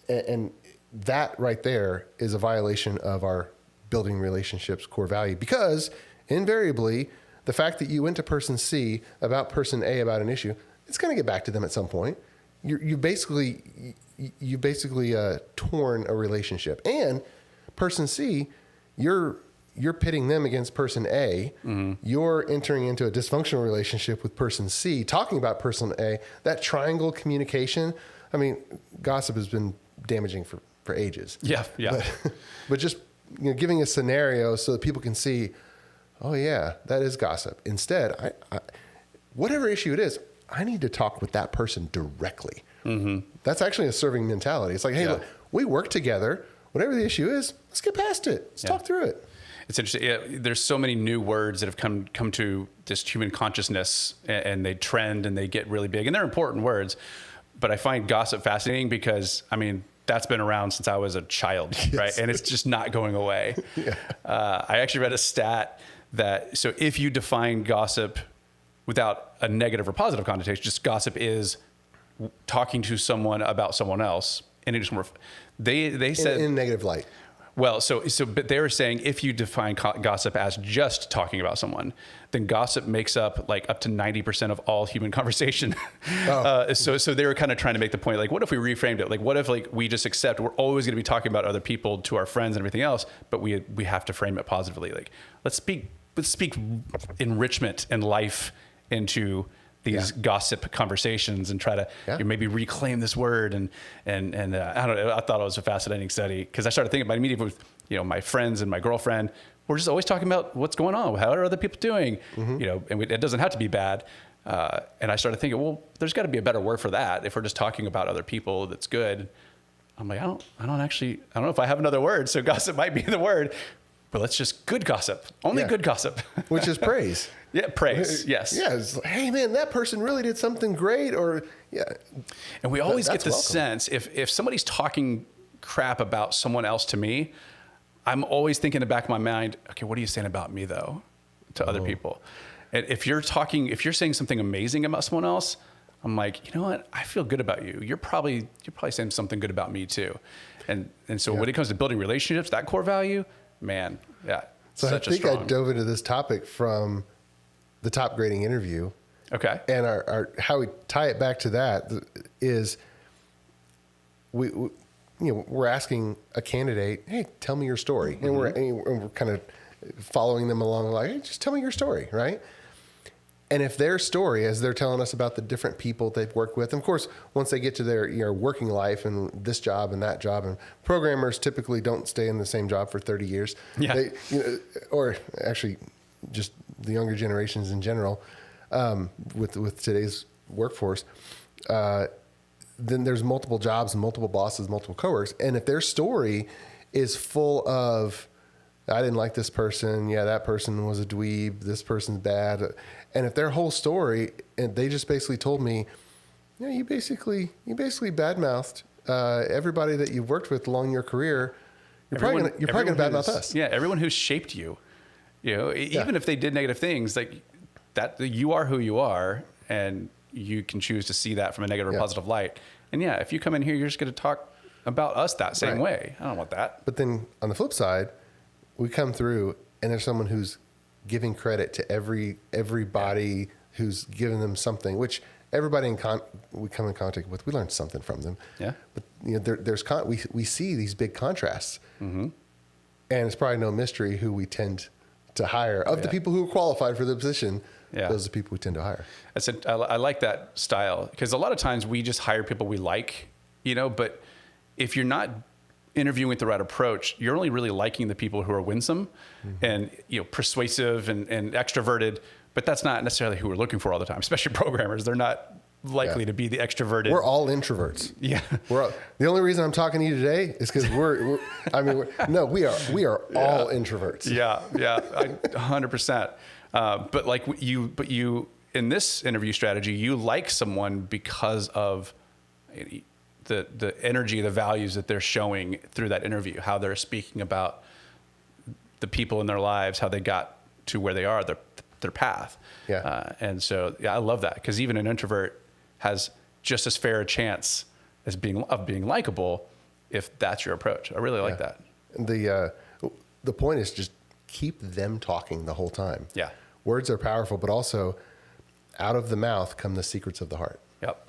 Speaker 2: and that right there is a violation of our building relationships core value, because invariably the fact that you went to person C about person A about an issue, it's going to get back to them at some point. You basically torn a relationship, and person C, you're pitting them against person A. Mm-hmm. You're entering into a dysfunctional relationship with person C, talking about person A. That triangle communication, I mean, gossip has been damaging for ages.
Speaker 1: Yeah.
Speaker 2: But just giving a scenario so that people can see, oh yeah, that is gossip. Instead, I whatever issue it is, I need to talk with that person directly. Mm-hmm. That's actually a serving mentality. It's like, hey, look, we work together. Whatever the issue is, let's get past it. Let's talk through it.
Speaker 1: It's interesting. Yeah, there's so many new words that have come to this human consciousness, and they trend and they get really big, and they're important words. But I find gossip fascinating because, I mean, that's been around since I was a child, right? And it's just not going away. Yeah. I actually read a stat that, so if you define gossip without a negative or positive connotation, just gossip is talking to someone about someone else. And it just more, they said
Speaker 2: in negative light.
Speaker 1: Well, but they were saying if you define gossip as just talking about someone, then gossip makes up like up to 90% of all human conversation. Oh. So they were kind of trying to make the point, like, what if we reframed it? Like, what if like we just accept we're always going to be talking about other people to our friends and everything else, but we have to frame it positively. Like, let's speak enrichment and life into these gossip conversations and try to maybe reclaim this word. And I don't know, I thought it was a fascinating study because I started thinking about it immediately with, my friends and my girlfriend. We're just always talking about what's going on. How are other people doing? Mm-hmm. And it doesn't have to be bad. And I started thinking, well, there's got to be a better word for that. If we're just talking about other people, that's good. I'm like, I don't know if I have another word. So gossip might be the word. but let's just good gossip, only
Speaker 2: Yeah.
Speaker 1: good gossip.
Speaker 2: Which is praise.
Speaker 1: Yeah, praise. Yes.
Speaker 2: Yeah. It's like, hey man, that person really did something great. Or yeah.
Speaker 1: And we always get
Speaker 2: That's
Speaker 1: the
Speaker 2: welcome.
Speaker 1: sense if somebody's talking crap about someone else to me, I'm always thinking in the back of my mind, okay, what are you saying about me though, to other people? And if you're saying something amazing about someone else, I'm like, you know what? I feel good about you. You're probably saying something good about me too. And so when it comes to building relationships, that core value, man, yeah.
Speaker 2: So
Speaker 1: such
Speaker 2: I think
Speaker 1: a strong.
Speaker 2: I dove into this topic from the top grading interview.
Speaker 1: Okay.
Speaker 2: And our how we tie it back to that is we're asking a candidate, hey, tell me your story. And we're kind of following them along like, hey, just tell me your story, right? And if their story, as they're telling us about the different people they've worked with, and of course, once they get to their working life and this job and that job, and programmers typically don't stay in the same job for 30 years.
Speaker 1: Yeah.
Speaker 2: Or actually just the younger generations in general, with today's workforce, then there's multiple jobs and multiple bosses, multiple coworkers. And if their story is full of, I didn't like this person. Yeah, that person was a dweeb. This person's bad. And if their whole story, and they just basically told me, yeah, you basically badmouthed everybody that you've worked with along your career. You're probably gonna badmouth us.
Speaker 1: Yeah, everyone who's shaped you. Even if they did negative things, like that, you are who you are, and you can choose to see that from a negative or positive light. And yeah, if you come in here, you're just going to talk about us that same way. I don't want that.
Speaker 2: But then on the flip side, we come through and there's someone who's giving credit to everybody who's given them something, which everybody we come in contact with, we learn something from them.
Speaker 1: Yeah.
Speaker 2: But we see these big contrasts, and it's probably no mystery who we tend to hire of the people who are qualified for the position.
Speaker 1: Yeah.
Speaker 2: Those are the people we tend to hire.
Speaker 1: I like that style, because a lot of times we just hire people we like, but if you're not interviewing with the right approach, you're only really liking the people who are winsome and persuasive and extroverted, but that's not necessarily who we're looking for all the time, especially programmers. They're not likely to be the extroverted.
Speaker 2: We're all introverts.
Speaker 1: Yeah.
Speaker 2: The only reason I'm talking to you today is because we are all introverts.
Speaker 1: Yeah. 100%. But you in this interview strategy, you like someone because of the energy, the values that they're showing through that interview, how they're speaking about the people in their lives, how they got to where they are, their path.
Speaker 2: Yeah.
Speaker 1: And so, I love that, because even an introvert has just as fair a chance as being likable if that's your approach. I really like that.
Speaker 2: The point is just keep them talking the whole time.
Speaker 1: Yeah.
Speaker 2: Words are powerful, but also out of the mouth come the secrets of the heart.
Speaker 1: Yep.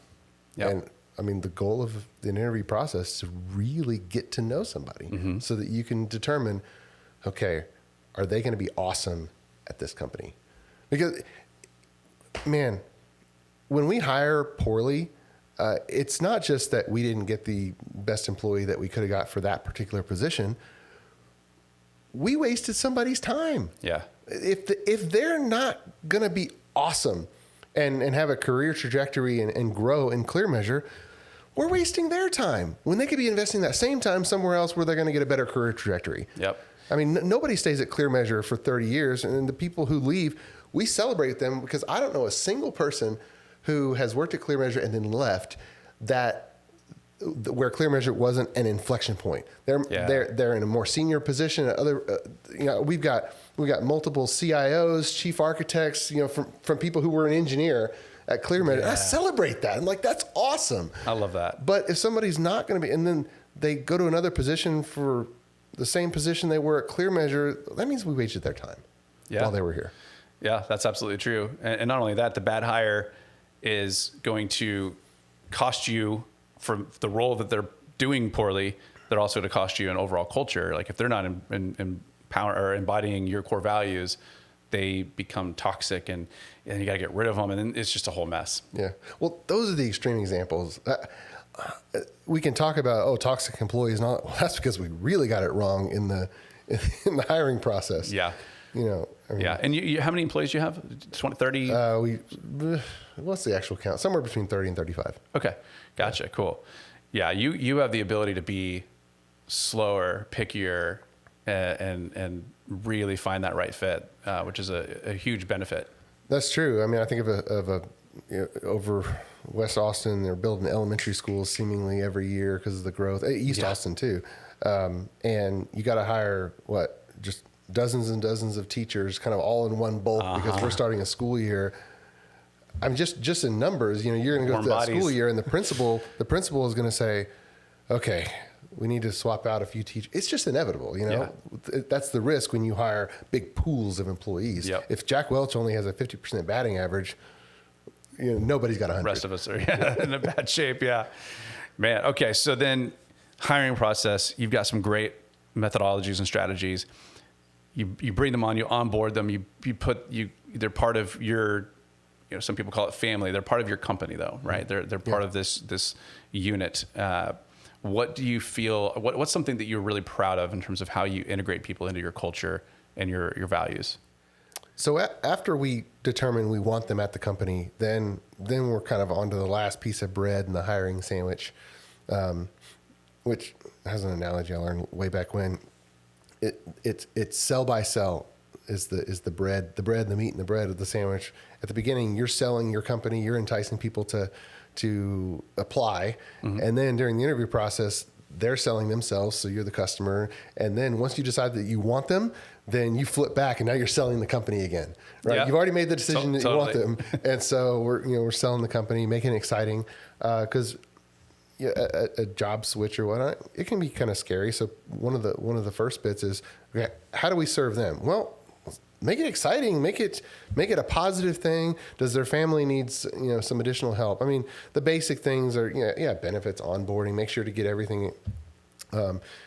Speaker 2: And I mean, the goal of the interview process is to really get to know somebody so that you can determine, okay, are they going to be awesome at this company? Because, man, when we hire poorly, it's not just that we didn't get the best employee that we could have got for that particular position. We wasted somebody's time.
Speaker 1: Yeah.
Speaker 2: If they're not going to be awesome and have a career trajectory and grow in clear measure, we're wasting their time when they could be investing that same time somewhere else where they're going to get a better career trajectory.
Speaker 1: Yep.
Speaker 2: I mean, nobody stays at Clear Measure for 30 years. And the people who leave, we celebrate them, because I don't know a single person who has worked at Clear Measure and then left where Clear Measure wasn't an inflection point. They're in a more senior position. We've got multiple CIOs, chief architects, from people who were an engineer at Clear Measure. I celebrate that. I'm like, that's awesome.
Speaker 1: I love that.
Speaker 2: But if somebody's not going to be, and then they go to another position for the same position they were at Clear Measure, that means we wasted their time while they were here.
Speaker 1: Yeah, that's absolutely true. And not only that, the bad hire is going to cost you for the role that they're doing poorly. They're also going to cost you an overall culture. Like if they're not in power or embodying your core values, they become toxic, and you got to get rid of them. And then it's just a whole mess.
Speaker 2: Yeah. Well, those are the extreme examples. We can talk about, toxic employees and all that. Well, that's because we really got it wrong in the hiring process.
Speaker 1: Yeah.
Speaker 2: Yeah.
Speaker 1: And you how many employees do you have? 20, 30?
Speaker 2: What's the actual count? Somewhere between 30 and 35.
Speaker 1: Okay. Gotcha. Yeah. Cool. Yeah. You have the ability to be slower, pickier, and really find that right fit, which is a huge benefit.
Speaker 2: That's true. I mean, I think of a over West Austin, they're building elementary schools seemingly every year because of the growth. East Austin too, and you got to hire just dozens and dozens of teachers, kind of all in one bulk because we're starting a school year. I mean, just in numbers, you're going to go through that school year, and the principal is going to say, "Okay, we need to swap out a few teachers." It's just inevitable, That's the risk when you hire big pools of employees.
Speaker 1: Yep.
Speaker 2: If Jack Welch only has a 50% batting average, nobody's got 100.
Speaker 1: The rest of us are in a bad shape. Yeah, man. Okay, so then hiring process. You've got some great methodologies and strategies. You bring them on. You onboard them. They're part of your. Some people call it family. They're part of your company, though, right? They're part of this unit. What do you feel? What's something that you're really proud of in terms of how you integrate people into your culture and your values?
Speaker 2: So after we determine we want them at the company, then we're kind of onto the last piece of bread in the hiring sandwich, which has an analogy I learned way back when. It's cell by cell is the bread, the meat and the bread of the sandwich. At the beginning, you're selling your company, you're enticing people to apply, and then during the interview process, they're selling themselves, so you're the customer. And then once you decide that you want them, then you flip back, and now you're selling the company again, right? Yeah. You've already made the decision that you want them, and so we're selling the company, making it exciting, because a job switch or whatnot, it can be kind of scary. So one of the first bits is, okay, how do we serve them? Well, make it exciting, make it a positive thing. Does their family needs some additional help? I mean, the basic things are benefits, onboarding. Make sure to get everything.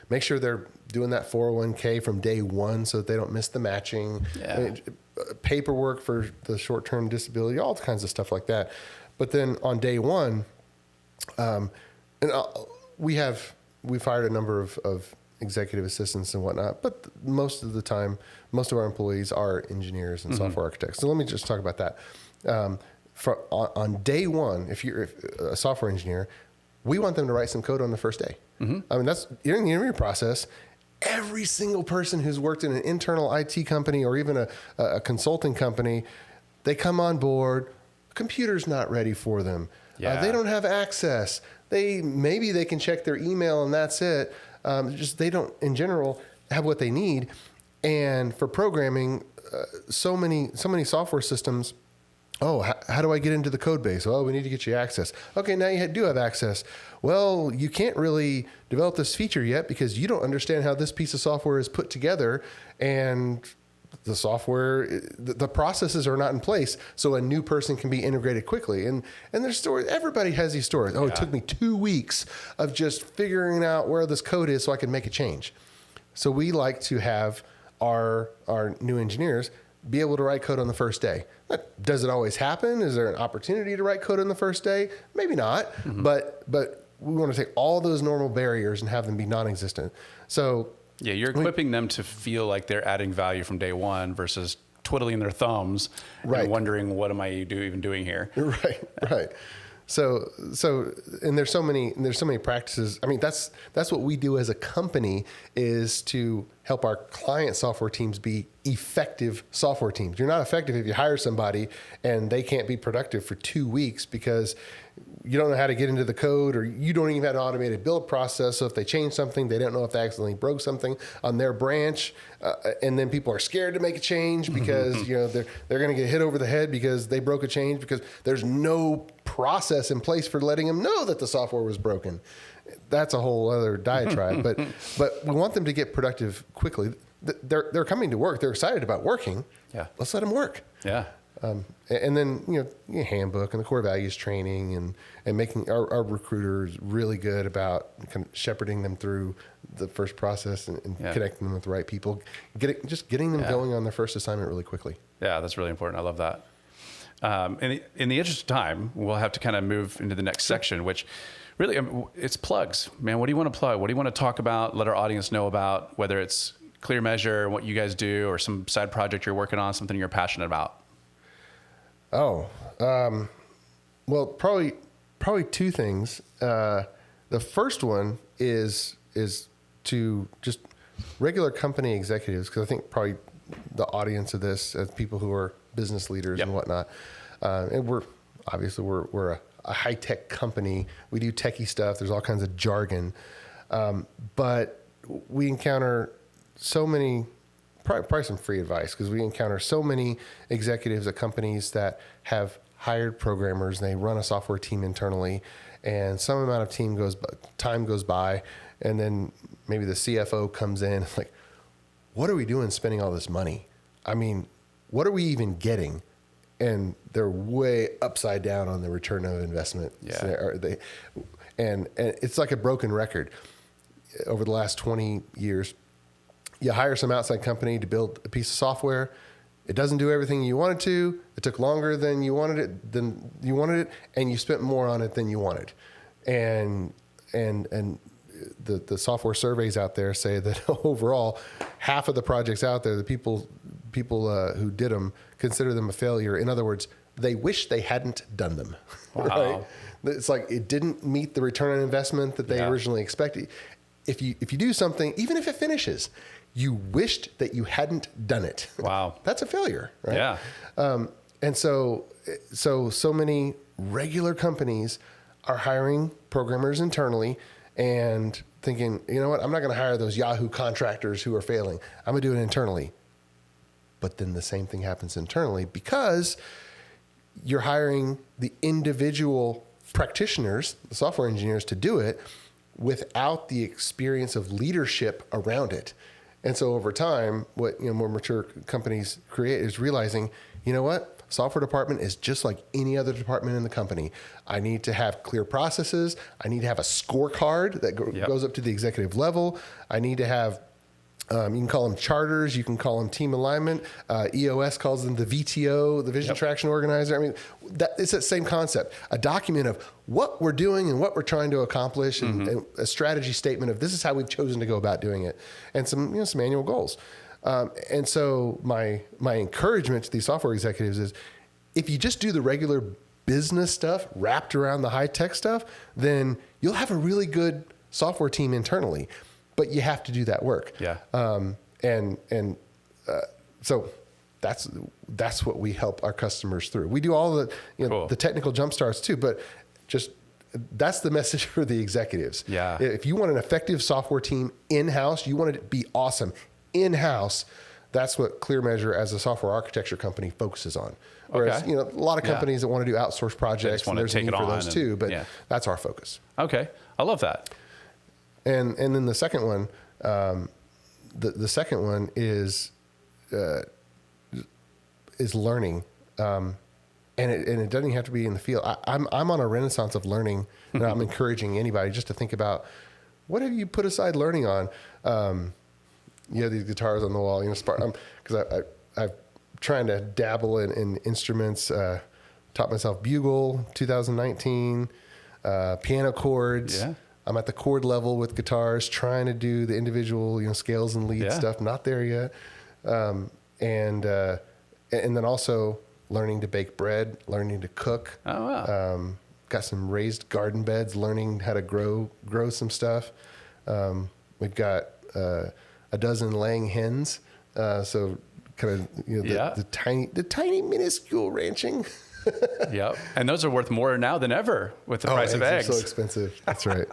Speaker 2: Make sure they're doing that 401k from day one so that they don't miss the matching. Yeah. I mean, paperwork for the short-term disability, all kinds of stuff like that. But then on day one, we've hired a number of executive assistants and whatnot, but most of the time, most of our employees are engineers and software architects. So let me just talk about that. On day one, if you're a software engineer, we want them to write some code on the first day. I mean, that's during the interview process. Every single person who's worked in an internal IT company or even a consulting company, they come on board, computer's not ready for them. Yeah. They don't have access. Maybe they can check their email and that's it. Just they don't, in general, have what they need. And for programming, so many software systems. Oh, how do I get into the code base? Oh, we need to get you access. Okay, now you do have access. Well, you can't really develop this feature yet because you don't understand how this piece of software is put together, and the software, the processes are not in place, so a new person can be integrated quickly. And there's stories. Everybody has these stories. Oh, yeah. It took me 2 weeks of just figuring out where this code is so I can make a change. So we like to have our new engineers be able to write code on the first day. Does it always happen? Is there an opportunity to write code on the first day? Maybe not, but we want to take all those normal barriers and have them be non-existent. So
Speaker 1: yeah, you're equipping them to feel like they're adding value from day one versus twiddling their thumbs and wondering, what am I even doing here? Right.
Speaker 2: So, and there's so many practices. I mean, that's what we do as a company, is to help our client software teams be effective software teams. You're not effective if you hire somebody and they can't be productive for 2 weeks because you don't know how to get into the code, or you don't even have an automated build process. So if they change something, they don't know if they accidentally broke something on their branch. And then people are scared to make a change because they're going to get hit over the head because they broke a change, because there's no process in place for letting them know that the software was broken. That's a whole other diatribe. but we want them to get productive quickly. They're coming to work. They're excited about working. Yeah, let's let them work.
Speaker 1: Yeah.
Speaker 2: And then, handbook and the core values training and making our recruiters really good about kind of shepherding them through the first process and connecting them with the right people, getting them going on their first assignment really quickly.
Speaker 1: Yeah, that's really important. I love that. In the interest of time, we'll have to kind of move into the next section, which really, it's plugs, man. What do you want to plug? What do you want to talk about? Let our audience know about, whether it's Clear Measure, what you guys do, or some side project you're working on, something you're passionate about.
Speaker 2: Well, probably two things. The first one is to just regular company executives, because I think probably the audience of this as people who are business leaders and whatnot, and we're a high tech company. We do techie stuff. There's all kinds of jargon, but we encounter so many. Probably some free advice, because we encounter so many executives at companies that have hired programmers and they run a software team internally, and some amount of time goes by, and then maybe the CFO comes in. It's like, what are we doing spending all this money? I mean, what are we even getting? And they're way upside down on the return of investment. And it's like a broken record. Over the last 20 years, you hire some outside company to build a piece of software. It doesn't do everything you want it to. It took longer than you wanted it, and you spent more on it than you wanted. And the software surveys out there say that overall, half of the projects out there, the people who did them consider them a failure. In other words, they wish they hadn't done them.
Speaker 1: Wow.
Speaker 2: Right? It's like it didn't meet the return on investment that they originally expected. If you do something, even if it finishes, you wished that you hadn't done it.
Speaker 1: Wow.
Speaker 2: That's a failure, right?
Speaker 1: Yeah.
Speaker 2: And so many regular companies are hiring programmers internally and thinking, you know what, I'm not going to hire those Yahoo contractors who are failing. I'm going to do it internally. But then the same thing happens internally, because you're hiring the individual practitioners, the software engineers, to do it without the experience of leadership around it. And so over time, what more mature companies create is realizing, you know what, software department is just like any other department in the company. I need to have clear processes. I need to have a scorecard that goes up to the executive level. I need to have, you can call them charters, you can call them team alignment. EOS calls them the VTO, the Vision Traction Organizer. I mean, it's that same concept, a document of what we're doing and what we're trying to accomplish, and a strategy statement of this is how we've chosen to go about doing it, and some annual goals. And so my encouragement to these software executives is, if you just do the regular business stuff wrapped around the high tech stuff, then you'll have a really good software team internally. But you have to do that work. Yeah. So that's what we help our customers through. We do all the the technical jump starts too, but just that's the message for the executives. Yeah. If you want an effective software team in-house, you want it to be awesome in-house. That's what ClearMeasure as a software architecture company focuses on. Whereas a lot of companies that want to do outsourced projects, and there's a need for those too, but that's our focus.
Speaker 1: Okay, I love that.
Speaker 2: And then the second one, the second one is learning, and it doesn't have to be in the field. I'm on a renaissance of learning, and I'm encouraging anybody just to think about, what have you put aside learning on? You have these guitars on the wall, because I'm trying to dabble in instruments. Taught myself bugle 2019, piano chords. Yeah. I'm at the chord level with guitars, trying to do the individual, scales and lead stuff. Not there yet. And then also learning to bake bread, learning to cook. Oh, wow. Got some raised garden beds, learning how to grow some stuff. We've got a dozen laying hens. So kind of the tiny minuscule ranching.
Speaker 1: Yep. And those are worth more now than ever with the price of eggs.
Speaker 2: Are so expensive. That's right.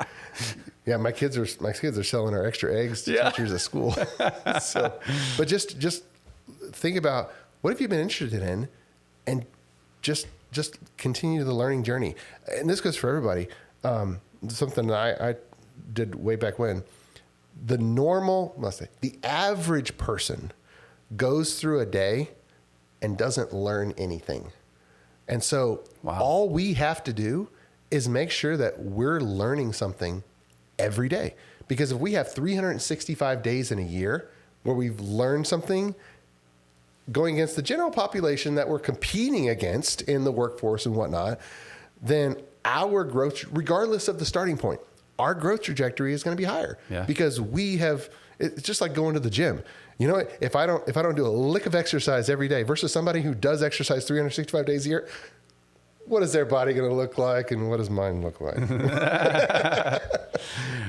Speaker 2: Yeah, my kids are selling our extra eggs to teachers at school. But just think about, what have you been interested in, and just continue the learning journey. And this goes for everybody. Something that I did way back when. The average person goes through a day and doesn't learn anything. And so all we have to do is make sure that we're learning something every day. Because if we have 365 days in a year where we've learned something, going against the general population that we're competing against in the workforce and whatnot, then our growth, regardless of the starting point, our growth trajectory is going to be higher. Yeah. Because it's just like going to the gym. You know what? If I don't do a lick of exercise every day versus somebody who does exercise 365 days a year, what is their body going to look like and what does mine look like?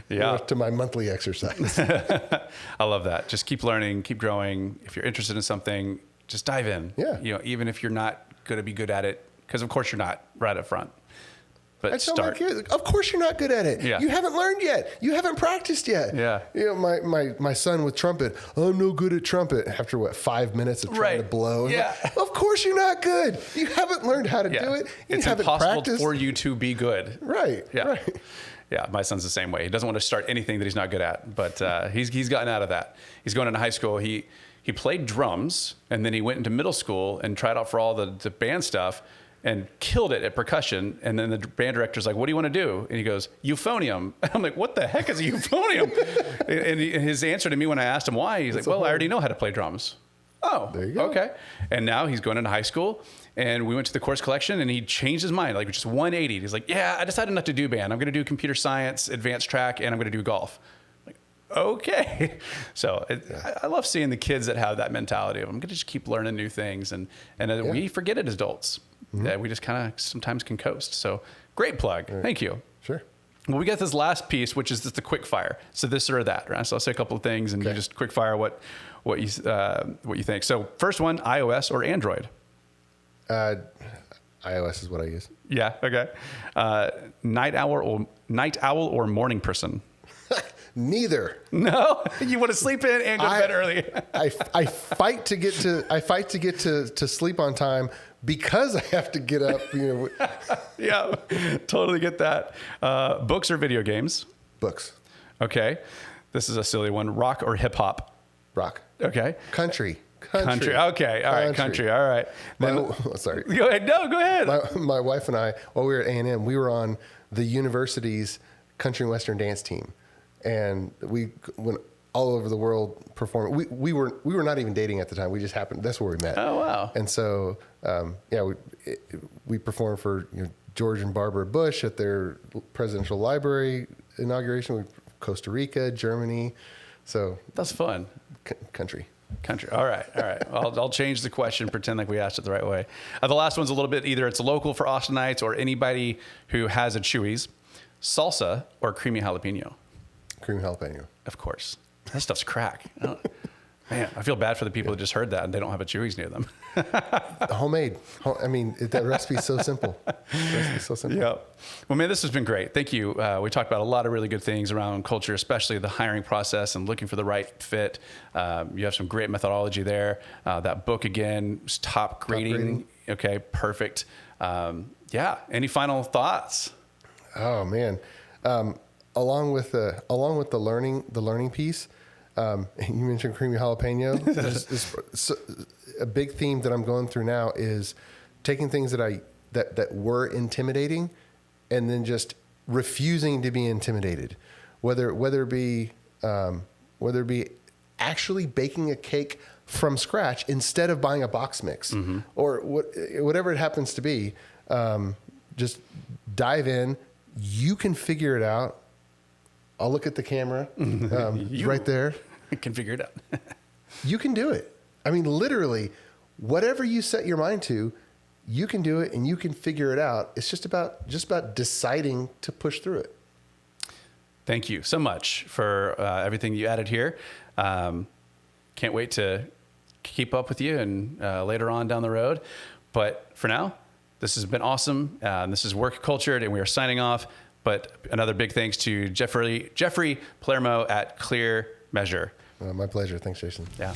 Speaker 1: Yeah.
Speaker 2: To my monthly exercise.
Speaker 1: I love that. Just keep learning, keep growing. If you're interested in something, just dive in.
Speaker 2: Yeah.
Speaker 1: You know, even if you're not going to be good at it, because of course you're not right up front. But
Speaker 2: I tell my kids, of course you're not good at it.
Speaker 1: Yeah.
Speaker 2: You haven't learned yet. You haven't practiced yet.
Speaker 1: Yeah.
Speaker 2: You know, my son with trumpet, I'm no good at trumpet. After what, 5 minutes of trying to blow?
Speaker 1: Yeah.
Speaker 2: Like, of course you're not good. You haven't learned how to do it. You
Speaker 1: It's
Speaker 2: haven't
Speaker 1: impossible
Speaker 2: practiced.
Speaker 1: for you to be good.
Speaker 2: Right.
Speaker 1: Yeah.
Speaker 2: Right.
Speaker 1: Yeah, my son's the same way. He doesn't want to start anything that he's not good at, but he's gotten out of that. He's going into high school. He played drums, and then he went into middle school and tried out for all the band stuff and killed it at percussion. And then the band director's like, what do you want to do? And he goes, euphonium. And I'm like, what the heck is a euphonium? and his answer to me when I asked him why, he's like, well, I already know how to play drums. Oh,
Speaker 2: there you go.
Speaker 1: Okay. And now he's going into high school, and we went to the course collection, and he changed his mind, like just 180. He's like, yeah, I decided not to do band. I'm going to do computer science, advanced track, and I'm going to do golf. I'm like, okay. So I love seeing the kids that have that mentality of I'm going to just keep learning new things, and we forget it as adults that we just kind of sometimes can coast. So great plug. Right. Thank you.
Speaker 2: Sure.
Speaker 1: Well, we got this last piece, which is just the quick fire. So this or that, right? So I'll say a couple of things, and you just quick fire what you think. So first one, iOS or Android?
Speaker 2: iOS is what I use.
Speaker 1: Yeah. Okay. Night owl or morning person?
Speaker 2: Neither.
Speaker 1: No, you want to sleep in and go to bed early.
Speaker 2: I fight to get to sleep on time because I have to get up. You know.
Speaker 1: Yeah, totally get that. Books or video games?
Speaker 2: Books.
Speaker 1: Okay. This is a silly one. Rock or hip hop?
Speaker 2: Rock.
Speaker 1: Okay.
Speaker 2: Country.
Speaker 1: Okay. All right. Country. All right.
Speaker 2: Sorry.
Speaker 1: Go ahead. No, go ahead.
Speaker 2: My wife and I, while we were at A&M, we were on the university's country and western dance team, and we went all over the world performing. We were not even dating at the time. We just happened. That's where we met.
Speaker 1: Oh wow.
Speaker 2: And so we performed for George and Barbara Bush at their presidential library inauguration. Costa Rica, Germany. So
Speaker 1: that's fun.
Speaker 2: Country.
Speaker 1: All right. I'll change the question, pretend like we asked it the right way. The last one's a little bit, either it's local for Austinites or anybody who has a Chewy's. Salsa or creamy jalapeno?
Speaker 2: Creamy jalapeno.
Speaker 1: Of course. That stuff's crack. Man, I feel bad for the people that just heard that and they don't have a Chewy's near them.
Speaker 2: Homemade. I mean, that recipe's so simple.
Speaker 1: Yeah. Well, man, this has been great. Thank you. We talked about a lot of really good things around culture, especially the hiring process and looking for the right fit. You have some great methodology there. That book, again, was top grading. Okay, perfect. Yeah. Any final thoughts?
Speaker 2: Oh, man. Along with the learning piece, you mentioned creamy jalapeno. A big theme that I'm going through now is taking things that were intimidating, and then just refusing to be intimidated. Whether it be actually baking a cake from scratch instead of buying a box mix, or whatever it happens to be. Just dive in. You can figure it out. I'll look at the camera right there.
Speaker 1: Can figure it out.
Speaker 2: You can do it. I mean, literally, whatever you set your mind to, you can do it and you can figure it out. It's just about deciding to push through it.
Speaker 1: Thank you so much for everything you added here. Can't wait to keep up with you and later on down the road. But for now, this has been awesome. This is Work Cultured, and we are signing off. But another big thanks to Jeffery Palermo at Clear Measure.
Speaker 2: My pleasure. Thanks, Jason.
Speaker 1: Yeah.